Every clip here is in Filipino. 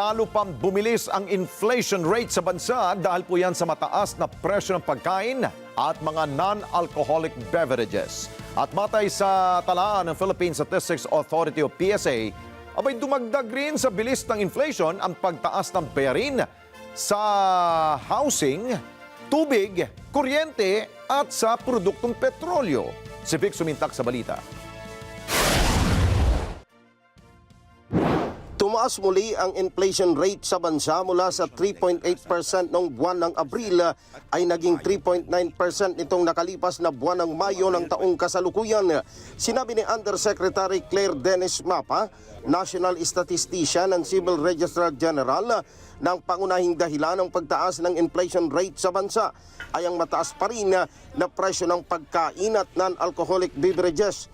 lalo pang bumilis ang inflation rate sa bansa dahil po yan sa mataas na presyo ng pagkain at mga non-alcoholic beverages. At batay sa talaan ng Philippine Statistics Authority o PSA, abay dumagdag rin sa bilis ng inflation ang pagtaas ng bayarin sa housing, tubig, kuryente at sa produktong petrolyo. Si Vic Sumintak sa balita. Tumaas muli ang inflation rate sa bansa mula sa 3.8% noong buwan ng Abril ay naging 3.9% nitong nakalipas na buwan ng Mayo ng taong kasalukuyan. Sinabi ni Undersecretary Claire Dennis Mapa, National Statistician and Civil Registrar General, na ang pangunahing dahilan ng pagtaas ng inflation rate sa bansa ay ang mataas pa rin na presyo ng pagkain at non-alcoholic beverages.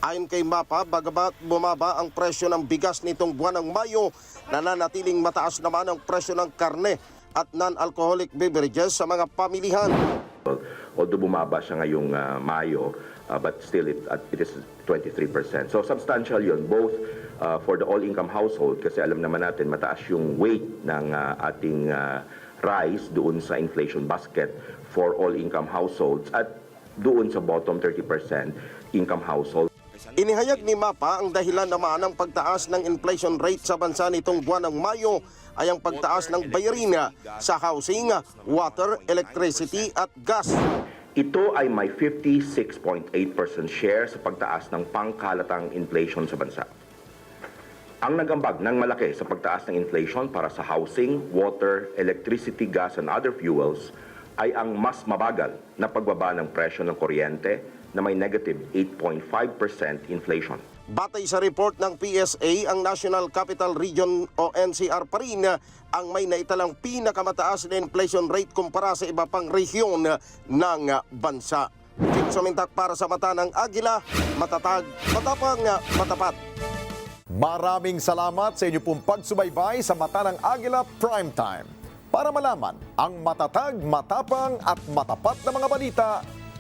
Ayon kay Mapa, bagamat bumaba ang presyo ng bigas nitong buwan ng Mayo, nananatiling mataas naman ang presyo ng karne at non-alcoholic beverages sa mga pamilihan. Although bumaba siya ngayong Mayo, but still it is 23%. So substantial yun, both for the all-income household, kasi alam naman natin mataas yung weight ng ating rice doon sa inflation basket for all-income households at doon sa bottom 30% income household. Inihayag ni Mapa ang dahilan naman ng pagtaas ng inflation rate sa bansa nitong buwan ng Mayo ay ang pagtaas ng bayarin sa housing, water, electricity at gas. Ito ay may 56.8% share sa pagtaas ng pangkalatang inflation sa bansa. Ang nagambag ng malaki sa pagtaas ng inflation para sa housing, water, electricity, gas and other fuels ay ang mas mabagal na pagbaba ng presyo ng kuryente na may negative 8.5% inflation. Batay sa report ng PSA, ang National Capital Region o NCR pa rin ang may naitalang pinakamataas na inflation rate kumpara sa iba pang rehiyon ng bansa. Vic Sumintak para sa Mata ng Agila, matatag, matapang, matapat. Maraming salamat sa inyo pong pagsubaybay sa Mata ng Agila Primetime. Para malaman ang matatag, matapang at matapat na mga balita,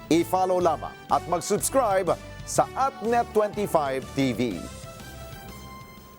i-follow lamang at mag-subscribe sa @Net25 TV.